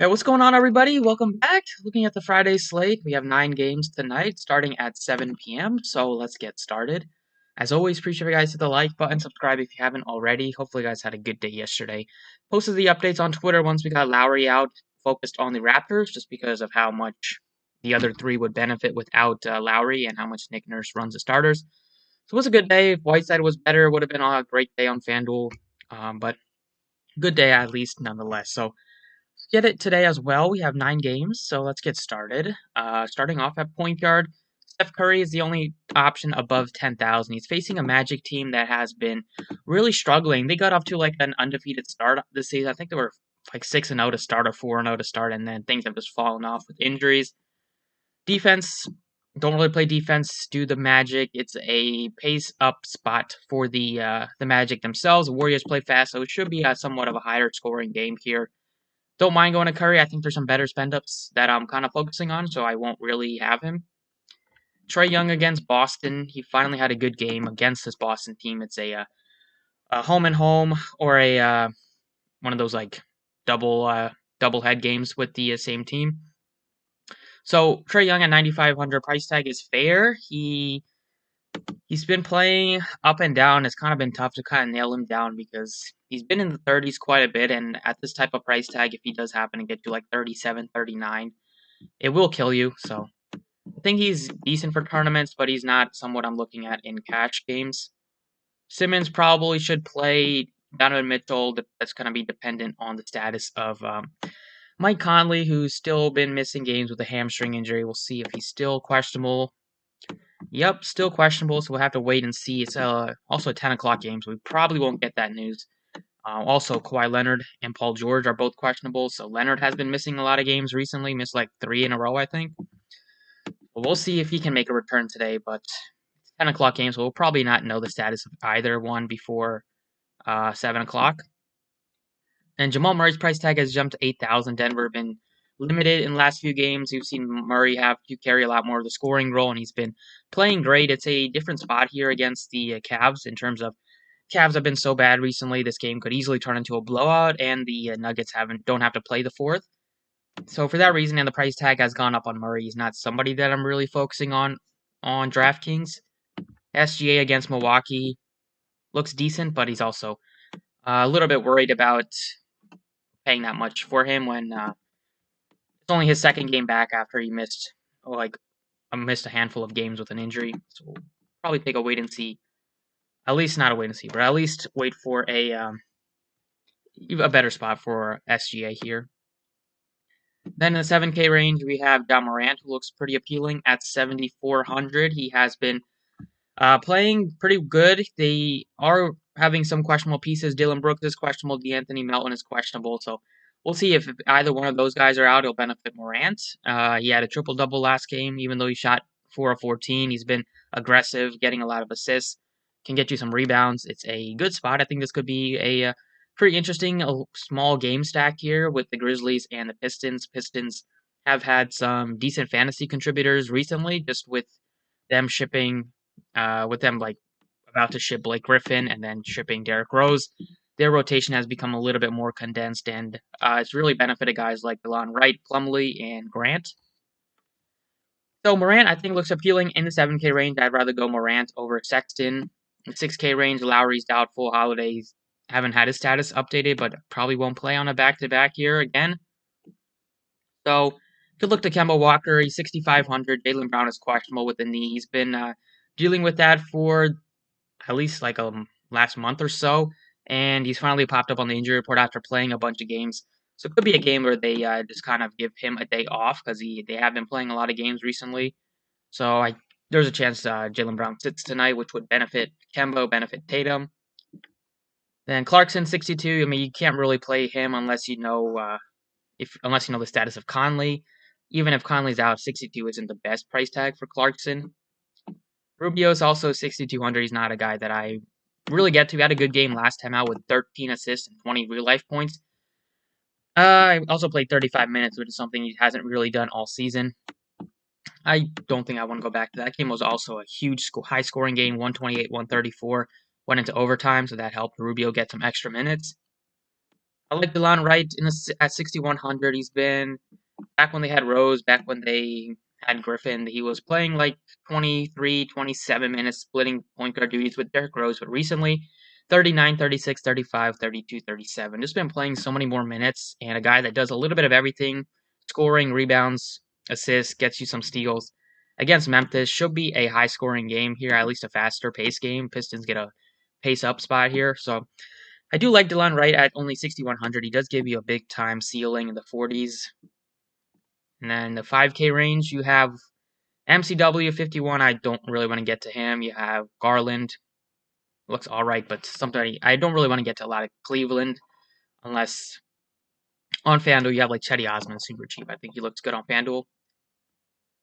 Hey, what's going on, everybody? Welcome back. Looking at the Friday slate, we have 9 games tonight, starting at 7 p.m. So let's get started. As always, appreciate you guys hit the like button, subscribe if you haven't already. Hopefully, you guys had a good day yesterday. Posted the updates on Twitter once we got Lowry out, focused on the Raptors, just because of how much the other three would benefit without Lowry and how much Nick Nurse runs the starters. So it was a good day. If Whiteside was better, it would have been a great day on FanDuel, but good day at least nonetheless. So get it today as well. We have 9 games, so let's get started. Starting off at point guard, Steph Curry is the only option above 10,000. He's facing a Magic team that has been really struggling. They got off to like an undefeated start this season. I think they were like 6-0 to start or 4-0 to start, and then things have just fallen off with injuries. Defense, don't really play defense. Do the Magic. It's a pace up spot for the Magic themselves. The Warriors play fast, so it should be somewhat of a higher scoring game here. Don't mind going to Curry. I think there's some better spend ups that I'm kind of focusing on, so I won't really have him. Trae Young against Boston. He finally had a good game against this Boston team. It's a home and home or a one of those like double head games with the same team. So Trae Young at 9,500 price tag is fair. He's been playing up and down. It's kind of been tough to kind of nail him down because he's been in the 30s quite a bit, and at this type of price tag, if he does happen to get to like 37, 39, it will kill you. So I think he's decent for tournaments, but he's not someone I'm looking at in cash games. Simmons probably should play. Donovan Mitchell, that's going to be dependent on the status of Mike Conley, who's still been missing games with a hamstring injury. We'll see if he's still questionable. Yep, still questionable, so we'll have to wait and see. It's also a 10 o'clock game, so we probably won't get that news. Also, Kawhi Leonard and Paul George are both questionable, so Leonard has been missing a lot of games recently, missed like 3 in a row, I think. But we'll see if he can make a return today, but it's 10 o'clock game, so we'll probably not know the status of either one before 7 o'clock. And Jamal Murray's price tag has jumped to 8,000. Denver have been limited in the last few games. You've seen Murray have to carry a lot more of the scoring role, and he's been playing great. It's a different spot here against the Cavs in terms of Cavs have been so bad recently. This game could easily turn into a blowout, and the Nuggets don't have to play the fourth. So for that reason, and the price tag has gone up on Murray. He's not somebody that I'm really focusing on DraftKings. SGA against Milwaukee looks decent, but he's also a little bit worried about paying that much for him when it's only his second game back after he missed a handful of games with an injury. So we'll probably take a wait and see. At least not a wait and see, but at least wait for a better spot for SGA here. Then in the 7K range, we have Ja Morant, who looks pretty appealing at 7,400. He has been playing pretty good. They are having some questionable pieces. Dylan Brooks is questionable. DeAnthony Melton is questionable. So we'll see if either one of those guys are out. It'll benefit Morant. He had a triple-double last game, even though he shot 4 of 14. He's been aggressive, getting a lot of assists. Can get you some rebounds. It's a good spot. I think this could be a pretty interesting small game stack here with the Grizzlies and the Pistons. Pistons have had some decent fantasy contributors recently, just with them shipping, like about to ship Blake Griffin and then shipping Derrick Rose. Their rotation has become a little bit more condensed, and it's really benefited guys like DeLon Wright, Plumlee, and Grant. So Morant, I think, looks appealing in the 7K range. I'd rather go Morant over Sexton. In the 6K range, Lowry's doubtful. Holiday's haven't had his status updated, but probably won't play on a back-to-back here again. So if you look to Kemba Walker, he's 6,500. Jaylen Brown is questionable with the knee. He's been dealing with that for at least like last month or so, and he's finally popped up on the injury report after playing a bunch of games. So it could be a game where they just kind of give him a day off because they have been playing a lot of games recently. So there's a chance Jaylen Brown sits tonight, which would benefit Kemba, benefit Tatum. Then Clarkson, 62. I mean, you can't really play him unless you know the status of Conley. Even if Conley's out, 62 isn't the best price tag for Clarkson. Rubio's also 6,200. He's not a guy that I really get to. He had a good game last time out with 13 assists and 20 real life points. I also played 35 minutes, which is something he hasn't really done all season. I don't think I want to go back to that. That game was also a huge high-scoring game, 128-134. Went into overtime, so that helped Rubio get some extra minutes. I like DeLon Wright at 6,100. He's been back when they had Rose, back when they had Griffin. He was playing like 23, 27 minutes, splitting point guard duties with Derrick Rose. But recently, 39, 36, 35, 32, 37. Just been playing so many more minutes, and a guy that does a little bit of everything: scoring, rebounds, assists, gets you some steals. Against Memphis, should be a high-scoring game here, at least a faster pace game. Pistons get a pace-up spot here, so I do like DeLon Wright at only 6,100. He does give you a big-time ceiling in the 40s. And then the 5K range, you have MCW 51. I don't really want to get to him. You have Garland. Looks all right, but I don't really want to get to a lot of Cleveland unless on FanDuel you have like Chetty Osman, super cheap. I think he looks good on FanDuel.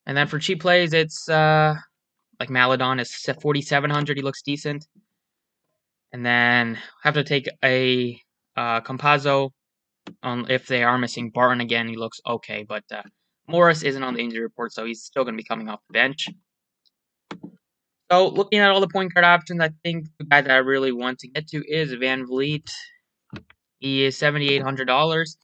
And then for cheap plays, it's like Maladon is 4,700. He looks decent. And then have to take a Compazzo if they are missing Barton again. He looks okay, but Morris isn't on the injury report, so he's still going to be coming off the bench. So looking at all the point guard options, I think the guy that I really want to get to is Van Vliet. He is $7,800.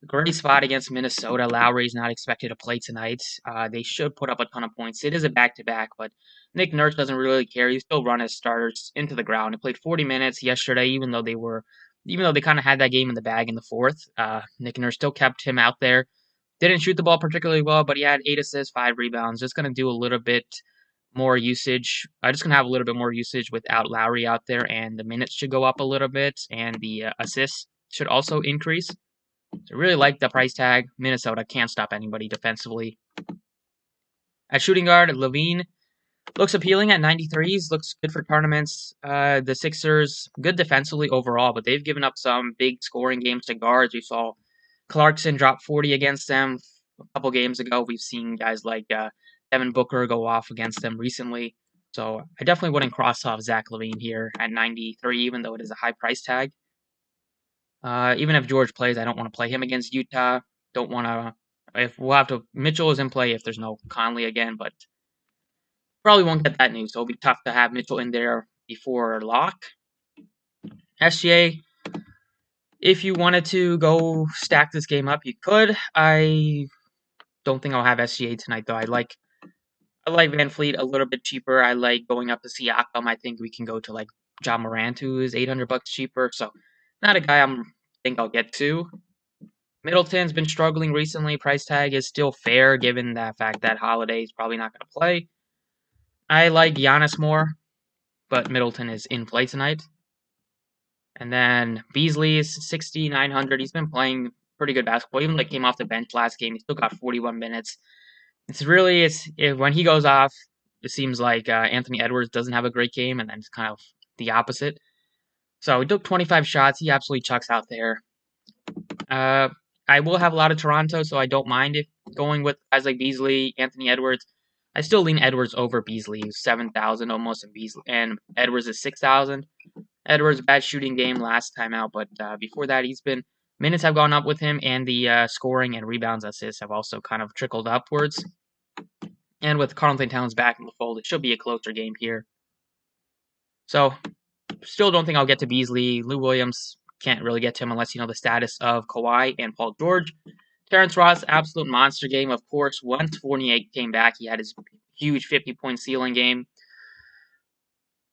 Great spot against Minnesota. Lowry's not expected to play tonight. They should put up a ton of points. It is a back-to-back, but Nick Nurse doesn't really care. He still run his starters into the ground. He played 40 minutes yesterday, even though they kind of had that game in the bag in the fourth. Nick Nurse still kept him out there. Didn't shoot the ball particularly well, but he had 8 assists, 5 rebounds. Just going to do a little bit more usage. Just going to have a little bit more usage without Lowry out there, and the minutes should go up a little bit, and the assists should also increase. So I really like the price tag. Minnesota can't stop anybody defensively. At shooting guard, Levine looks appealing at 93s. Looks good for tournaments. The Sixers, good defensively overall, but they've given up some big scoring games to guards. We saw Clarkson drop 40 against them a couple games ago. We've seen guys like Devin Booker go off against them recently. So I definitely wouldn't cross off Zach LaVine here at 93, even though it is a high price tag. Even if George plays, I don't want to play him against Utah. Don't want to. If we'll have to, Mitchell is in play if there's no Conley again, but probably won't get that news. So it'll be tough to have Mitchell in there before lock. SGA, if you wanted to go stack this game up, you could. I don't think I'll have SGA tonight though. I like Van Fleet a little bit cheaper. I like going up to Siakam. I think we can go to like John Morant, who is $800 cheaper. So not a guy think I'll get to. Middleton's been struggling recently. Price tag is still fair given the fact that Holiday is probably not going to play. I like Giannis more, but Middleton is in play tonight. And then Beasley is 6,900. He's been playing pretty good basketball. Even though he came off the bench last game, he still got 41 minutes. When he goes off, it seems like Anthony Edwards doesn't have a great game, and then it's kind of the opposite. So he took 25 shots. He absolutely chucks out there. I will have a lot of Toronto, so I don't mind going with guys like Beasley, Anthony Edwards. I still lean Edwards over Beasley, who's 7,000 almost, and Edwards is 6,000. Edwards, bad shooting game last time out, but before that, minutes have gone up with him, and the scoring and rebounds assists have also kind of trickled upwards. And with Karl-Anthony Towns back in the fold, it should be a closer game here. So, still don't think I'll get to Beasley. Lou Williams, can't really get to him unless you know the status of Kawhi and Paul George. Terrence Ross, absolute monster game, of course. Once Fournier came back, he had his huge 50-point ceiling game.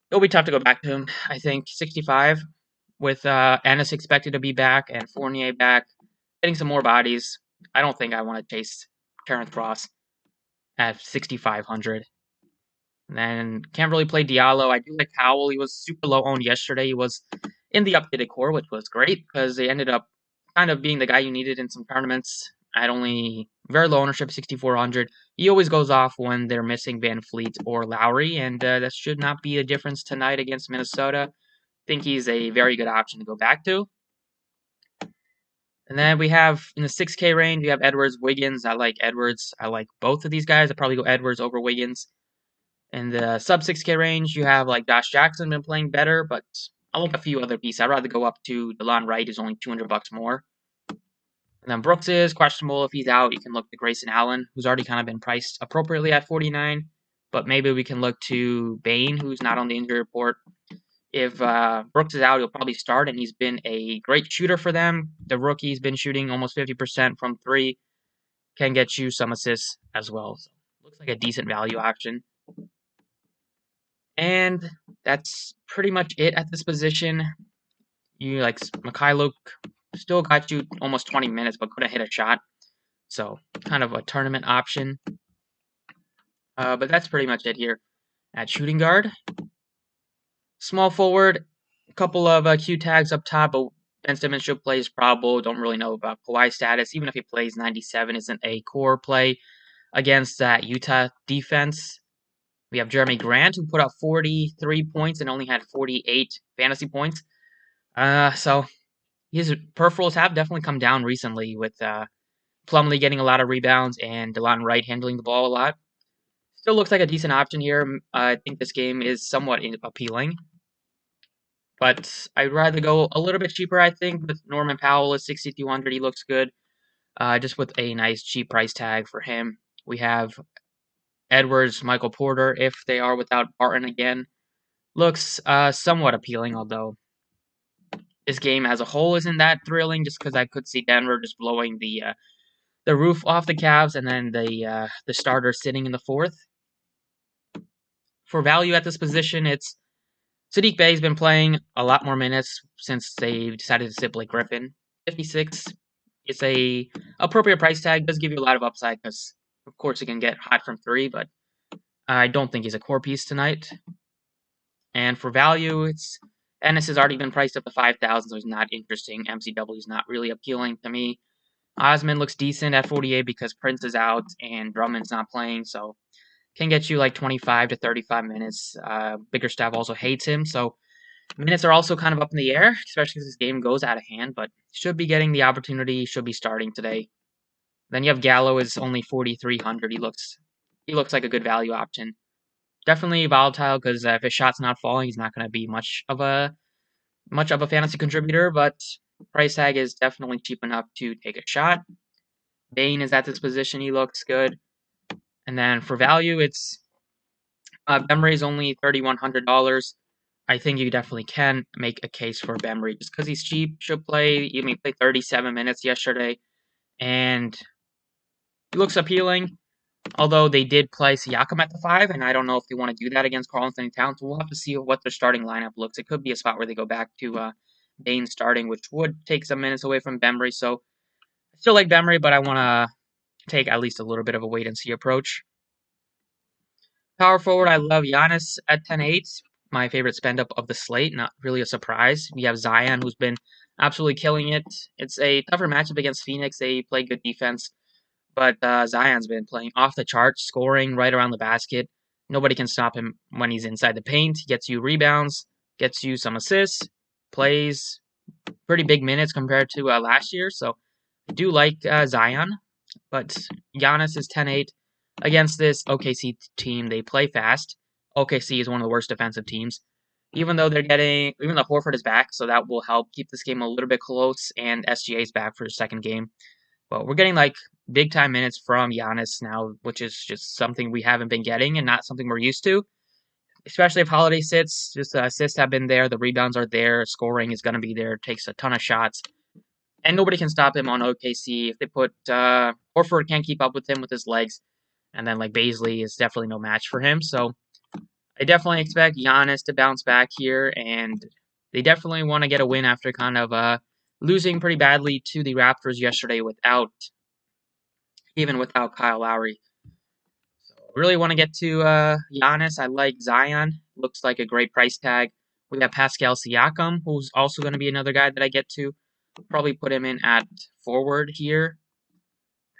It'll be tough to go back to him, I think. 65, with Ennis expected to be back and Fournier back, getting some more bodies. I don't think I want to chase Terrence Ross at 6,500. Then can't really play Diallo. I do like Howell. He was super low owned yesterday. He was in the updated core, which was great because they ended up kind of being the guy you needed in some tournaments. At only very low ownership, 6,400. He always goes off when they're missing Van Fleet or Lowry, and that should not be a difference tonight against Minnesota. I think he's a very good option to go back to. And then we have in the 6K range, we have Edwards, Wiggins. I like Edwards. I like both of these guys. I'd probably go Edwards over Wiggins. In the sub 6K range, you have like Josh Jackson been playing better, but I like a few other pieces. I'd rather go up to DeLon Wright, who's only $200 more. And then Brooks is questionable. If he's out, you can look to Grayson Allen, who's already kind of been priced appropriately at 49. But maybe we can look to Bane, who's not on the injury report. If Brooks is out, he'll probably start, and he's been a great shooter for them. The rookie's been shooting almost 50% from 3, can get you some assists as well. So looks like a decent value option. And that's pretty much it at this position. You like Mikhailuk still got you almost 20 minutes, but couldn't hit a shot. So kind of a tournament option. But that's pretty much it here at shooting guard. Small forward, a couple of Q tags up top, but Ben Simmons should play is probable. Don't really know about Kawhi's status. Even if he plays, 97 isn't a core play against that Utah defense. We have Jeremy Grant, who put up 43 points and only had 48 fantasy points. So his peripherals have definitely come down recently with Plumlee getting a lot of rebounds and DeLon Wright handling the ball a lot. Still looks like a decent option here. I think this game is somewhat appealing. But I'd rather go a little bit cheaper, I think, with Norman Powell at 6,200. He looks good. Just with a nice cheap price tag for him. We have Edwards, Michael Porter, if they are without Barton again. Looks somewhat appealing, although this game as a whole isn't that thrilling, just because I could see Denver just blowing the roof off the Cavs, and then the starter sitting in the fourth. For value at this position, it's Saddiq Bey's been playing a lot more minutes since they decided to sit Blake Griffin. 56 is a appropriate price tag. Does give you a lot of upside because, of course, he can get hot from 3, but I don't think he's a core piece tonight. And for value, it's Ennis has already been priced up to 5,000, so he's not interesting. MCW is not really appealing to me. Osman looks decent at 48 because Prince is out and Drummond's not playing, so can get you like 25 to 35 minutes. Biggerstaff also hates him, so minutes are also kind of up in the air, especially as this game goes out of hand, but should be getting the opportunity, should be starting today. Then you have Gallo is only 4,300. He looks like a good value option. Definitely volatile because if his shot's not falling, he's not going to be much of a fantasy contributor, but price tag is definitely cheap enough to take a shot. Bane is at this position. He looks good. And then for value, it's Bemry is only $3,100. I think you definitely can make a case for Bemry just because he's cheap. Should play. He played 37 minutes yesterday, and he looks appealing. Although they did play Siakam at the 5, and I don't know if they want to do that against Karl-Anthony Towns. We'll have to see what their starting lineup looks. It could be a spot where they go back to Bane starting, which would take some minutes away from Bemry. So I still like Bemry, but I want to take at least a little bit of a wait-and-see approach. Power forward, I love Giannis at 10.8. My favorite spend-up of the slate. Not really a surprise. We have Zion, who's been absolutely killing it. It's a tougher matchup against Phoenix. They play good defense. But Zion's been playing off the charts, scoring right around the basket. Nobody can stop him when he's inside the paint. He gets you rebounds, gets you some assists, plays pretty big minutes compared to last year. So I do like Zion, but Giannis is 10.8 against this OKC team. They play fast. OKC is one of the worst defensive teams. Even though Horford is back, so that will help keep this game a little bit close, and SGA is back for his second game. But we're getting like big time minutes from Giannis now, which is just something we haven't been getting and not something we're used to. Especially if Holiday sits, just the assists have been there, the rebounds are there, scoring is going to be there, takes a ton of shots. And nobody can stop him on OKC. If they put Horford can't keep up with him with his legs, and then like Baisley is definitely no match for him. So I definitely expect Giannis to bounce back here, and they definitely want to get a win after kind of losing pretty badly to the Raptors yesterday without Kyle Lowry. So really want to get to Giannis. I like Zion. Looks like a great price tag. We got Pascal Siakam, who's also going to be another guy that I get to. Probably put him in at forward here.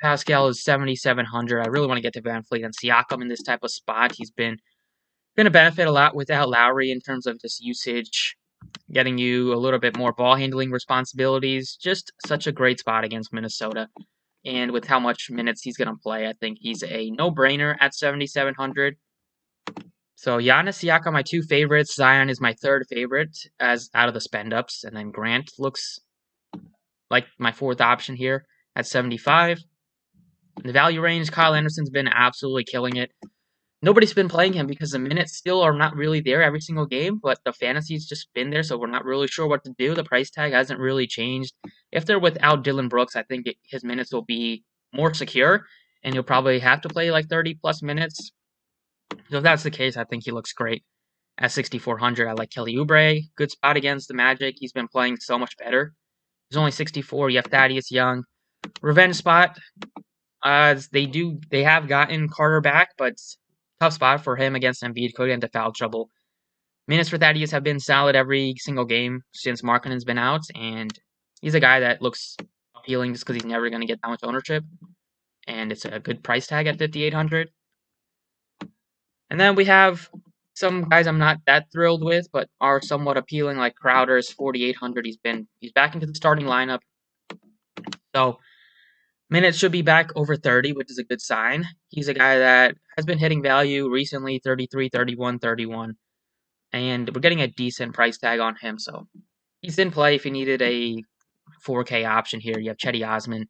Pascal is 7,700. I really want to get to VanVleet and Siakam in this type of spot. He's been going to benefit a lot without Lowry in terms of just usage, getting you a little bit more ball handling responsibilities. Just such a great spot against Minnesota. And with how much minutes he's going to play, I think he's a no-brainer at 7,700. So Giannis, Siakam, my two favorites. Zion is my third favorite as out of the spend-ups. And then Grant looks like my fourth option here at 75. In the value range, Kyle Anderson's been absolutely killing it. nobody's been playing him because the minutes still are not really there every single game, but the fantasy's just been there, so we're not really sure what to do. The price tag hasn't really changed. If they're without Dylan Brooks, I think his minutes will be more secure, and he'll probably have to play like 30 plus minutes. So if that's the case, I think he looks great at 6,400. I like Kelly Oubre. Good spot against the Magic. He's been playing so much better. He's only 64. You have Thaddeus Young. Revenge spot. They have gotten Carter back, but tough spot for him against Embiid. Could get into foul trouble. Minutes for Thaddeus have been solid every single game since Markkanen's been out, and he's a guy that looks appealing just because he's never going to get that much ownership, and it's a good price tag at 5,800. And then we have some guys I'm not that thrilled with, but are somewhat appealing, like Crowder's 4,800. He's back into the starting lineup, so minutes should be back over 30, which is a good sign. He's a guy that has been hitting value recently, 33, 31, 31, and we're getting a decent price tag on him, so he's in play if you needed a 4K option here. You have Chetty Osman.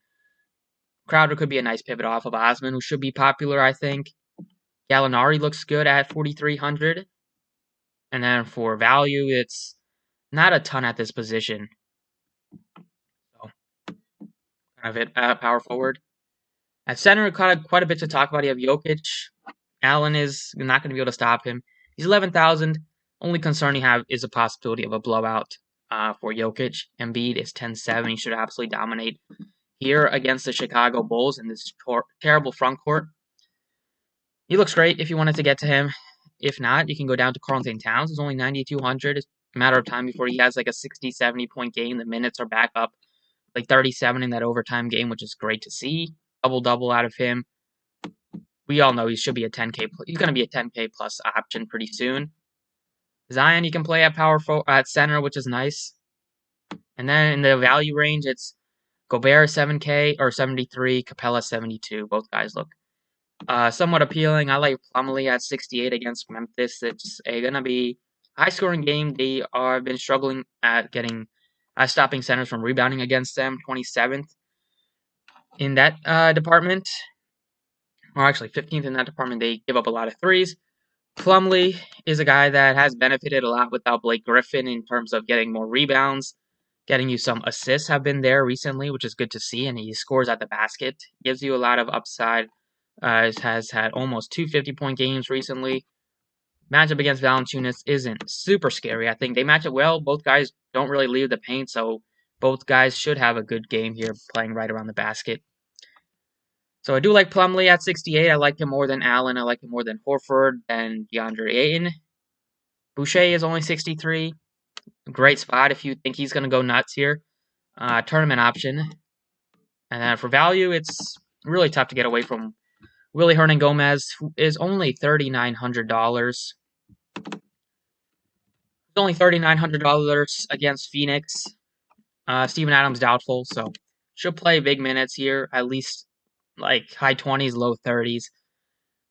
Crowder could be a nice pivot off of Osman, who should be popular, I think. Gallinari looks good at 4,300. And then for value, it's not a ton at this position. So, kind of it, power forward. At center, quite a bit to talk about. You have Jokic. Allen is not going to be able to stop him. He's 11,000. Only concern you have is a possibility of a blowout for Jokic. Embiid is 10-7. He should absolutely dominate here against the Chicago Bulls in this terrible front court. He looks great if you wanted to get to him. If not, you can go down to Karl-Anthony Towns. He's only 9,200. It's a matter of time before he has like a 60, 70 point game. The minutes are back up like 37 in that overtime game, which is great to see. Double-double out of him. We all know he should be a 10K. He's going to be a 10K plus option pretty soon. Zion, you can play at at center, which is nice. And then in the value range, it's Gobert 7K or 73, Capella 72. Both guys look somewhat appealing. I like Plumlee at 68 against Memphis. It's going to be a high-scoring game. They are been struggling at getting stopping centers from rebounding against them. 27th in that department, or actually 15th in that department. They give up a lot of threes. Plumlee is a guy that has benefited a lot without Blake Griffin in terms of getting more rebounds. Getting you some assists have been there recently, which is good to see, and he scores at the basket. Gives you a lot of upside. Has had almost 2 50-point games recently. Matchup against Valanciunas isn't super scary. I think they match it well. Both guys don't really leave the paint, so both guys should have a good game here playing right around the basket. So I do like Plumlee at 68. I like him more than Allen. I like him more than Horford and DeAndre Ayton. Boucher is only 63. Great spot if you think he's going to go nuts here. Tournament option. And then for value, it's really tough to get away from Willie Hernangomez, who is only $3,900. It's only $3,900 against Phoenix. Steven Adams doubtful, so should play big minutes here, at least like high 20s, low 30s.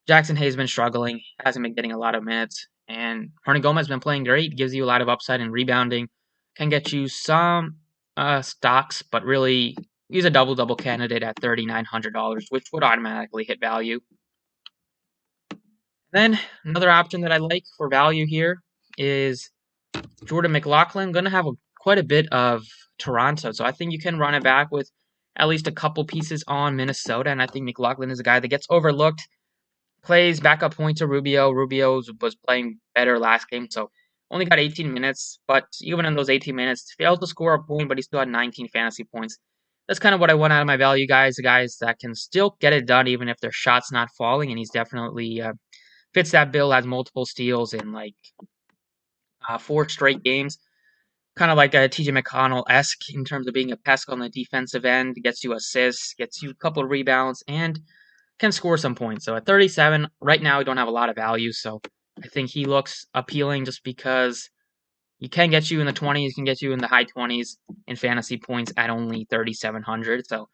Jackson Hayes been struggling, hasn't been getting a lot of minutes, and Hernangomez has been playing great, gives you a lot of upside in rebounding, can get you some stocks, but really he's a double-double candidate at $3,900, which would automatically hit value. Then another option that I like for value here is Jordan McLaughlin. Going to have quite a bit of Toronto, so I think you can run it back with at least a couple pieces on Minnesota, and I think McLaughlin is a guy that gets overlooked. Plays backup point to Rubio. Rubio was playing better last game, so only got 18 minutes, but even in those 18 minutes, failed to score a point, but he still had 19 fantasy points. That's kind of what I want out of my value guys, the guys that can still get it done even if their shot's not falling, and he's definitely fits that bill, has multiple steals in like 4 straight games. Kind of like a TJ McConnell-esque in terms of being a pest on the defensive end, gets you assists, gets you a couple of rebounds, and can score some points. So at 37, right now we don't have a lot of value, so I think he looks appealing just because he can get you in the 20s, can get you in the high 20s in fantasy points at only 3,700. So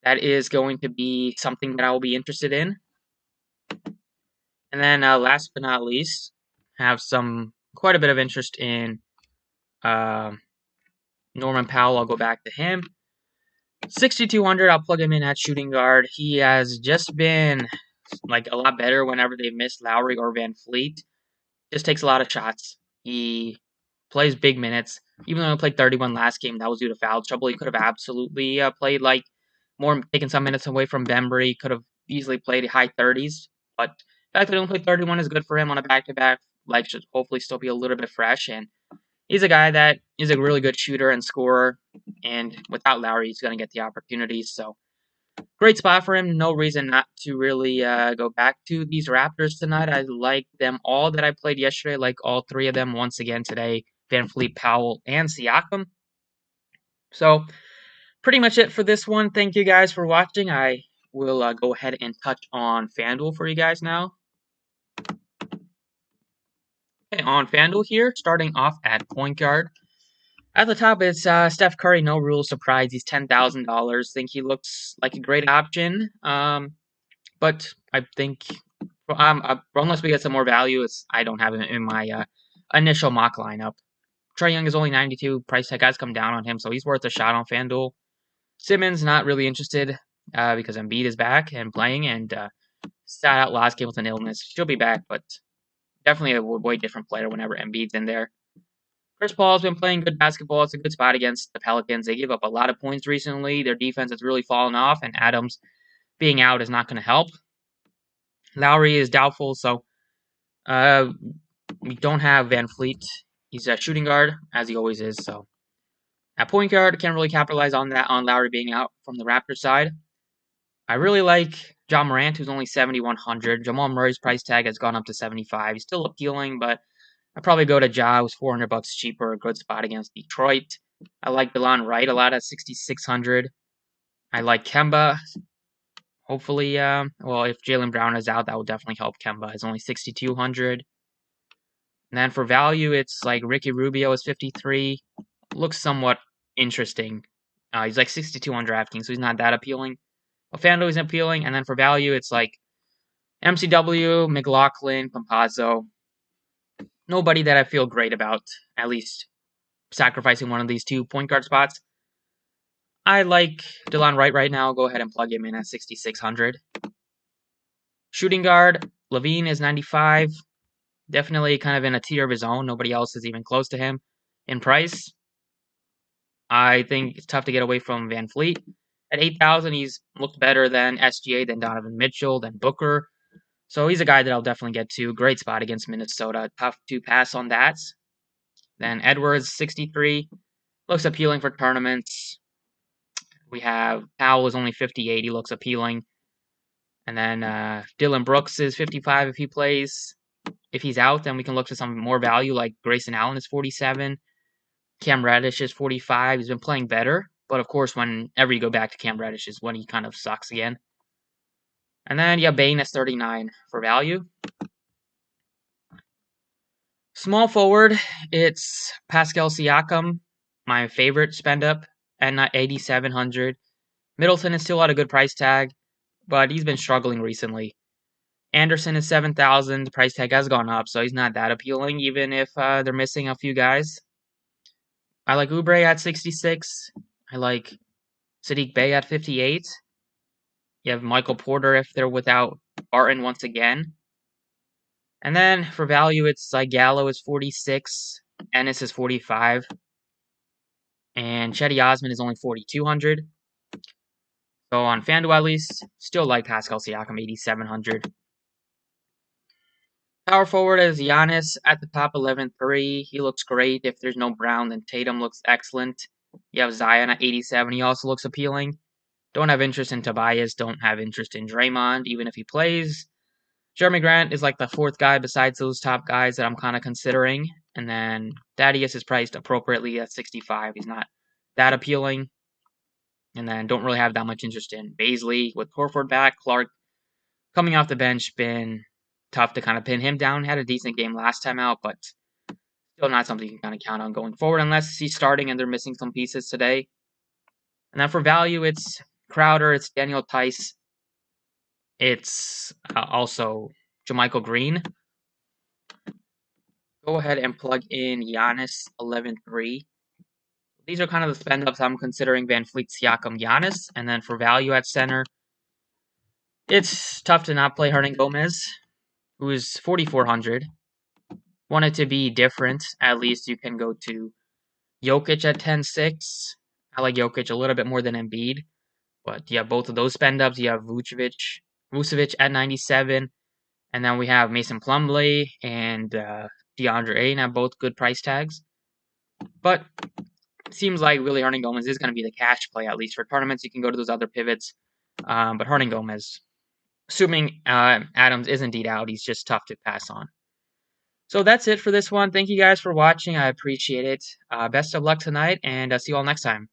that is going to be something that I will be interested in. And then last but not least, have quite a bit of interest in Norman Powell. I'll go back to him. 6,200, I'll plug him in at shooting guard. He has just been like a lot better whenever they miss Lowry or Van Fleet. Just takes a lot of shots. He plays big minutes. Even though he played 31 last game, that was due to foul trouble. He could have absolutely played like more, taken some minutes away from Bembry. Could have easily played high 30s. But the fact that he only played 31 is good for him on a back-to-back. Like, should hopefully still be a little bit fresh. And he's a guy that is a really good shooter and scorer. And without Lowry, he's going to get the opportunities. So great spot for him. No reason not to really go back to these Raptors tonight. I like them all that I played yesterday. I like all three of them once again today. Van Fleet, Powell, and Siakam. So pretty much it for this one. Thank you guys for watching. I will go ahead and touch on FanDuel for you guys now. Okay, on FanDuel here, starting off at point guard. At the top, it's Steph Curry. No real surprise. He's $10,000. Think he looks like a great option. But I think unless we get some more value, I don't have him in my initial mock lineup. Trae Young is only 92. Price tag has come down on him, so he's worth a shot on FanDuel. Simmons, not really interested because Embiid is back and playing and sat out last game with an illness. She'll be back, but definitely a way different player whenever Embiid's in there. Chris Paul's been playing good basketball. It's a good spot against the Pelicans. They give up a lot of points recently. Their defense has really fallen off, and Adams being out is not going to help. Lowry is doubtful, so we don't have Van Fleet. He's a shooting guard, as he always is. So at point guard, can't really capitalize on that on Lowry being out from the Raptors side. I really like John Morant, who's only 7,100. Jamal Murray's price tag has gone up to 75. He's still appealing, but I'd probably go to Ja, who's $400 cheaper. A good spot against Detroit. I like Delon Wright a lot at 6,600. I like Kemba. Hopefully, well, if Jaylen Brown is out, that will definitely help Kemba. He's only 6,200. And then for value, it's like Ricky Rubio is 53. Looks somewhat interesting. He's like 62 on DraftKings, so he's not that appealing. But FanDuel is appealing. And then for value, it's like MCW, McLaughlin, Campazzo. Nobody that I feel great about, at least sacrificing one of these two point guard spots. I like Delon Wright right now. Go ahead and plug him in at 6,600. Shooting guard, Levine is 95. Definitely kind of in a tier of his own. Nobody else is even close to him in price. I think it's tough to get away from Van Fleet. At 8,000, he's looked better than SGA, than Donovan Mitchell, than Booker. So he's a guy that I'll definitely get to. Great spot against Minnesota. Tough to pass on that. Then Edwards, 63. Looks appealing for tournaments. We have Powell is only 58. He looks appealing. And then Dylan Brooks is 55 if he plays. If he's out, then we can look to some more value, like Grayson Allen is 47. Cam Reddish is 45. He's been playing better. But, of course, whenever you go back to Cam Reddish is when he kind of sucks again. And then, yeah, Bane is 39 for value. Small forward, it's Pascal Siakam, my favorite spend up at 8,700. Middleton is still at a good price tag, but he's been struggling recently. Anderson is 7,000. The price tag has gone up, so he's not that appealing, even if they're missing a few guys. I like Oubre at 66. I like Sadiq Bey at 58. You have Michael Porter if they're without Barton once again. And then for value, it's like Gallo is 46. Ennis is 45. And Chetty Osman is only 4,200. So on FanDuel at least, still like Pascal Siakam, 8,700. Power forward is Giannis at the top, 11-3. He looks great. If there's no Brown, then Tatum looks excellent. You have Zion at 87. He also looks appealing. Don't have interest in Tobias. Don't have interest in Draymond, even if he plays. Jeremy Grant is like the fourth guy besides those top guys that I'm kind of considering. And then Thaddeus is priced appropriately at 65. He's not that appealing. And then don't really have that much interest in Baisley with Horford back. Clark coming off the bench, been tough to kind of pin him down. Had a decent game last time out, but still not something you can kind of count on going forward unless he's starting and they're missing some pieces today. And then for value, it's Crowder, it's Daniel Tice, it's also Jermichael Green. Go ahead and plug in Giannis, 11-3. These are kind of the spend-ups I'm considering: Van Fleet, Siakam, Giannis. And then for value at center, It's tough to not play Hernan Gomez, who is 4,400. Want it to be different, at least you can go to Jokic at 10.6. I like Jokic a little bit more than Embiid, but you have both of those spend ups. You have Vucevic at 97, and then we have Mason Plumlee and DeAndre Ayton at both good price tags. But seems like really Hernan Gomez is going to be the cash play, at least for tournaments. You can go to those other pivots, but Hernan Gomez, assuming Adams is indeed out, he's just tough to pass on. So that's it for this one. Thank you guys for watching. I appreciate it. Best of luck tonight, and see you all next time.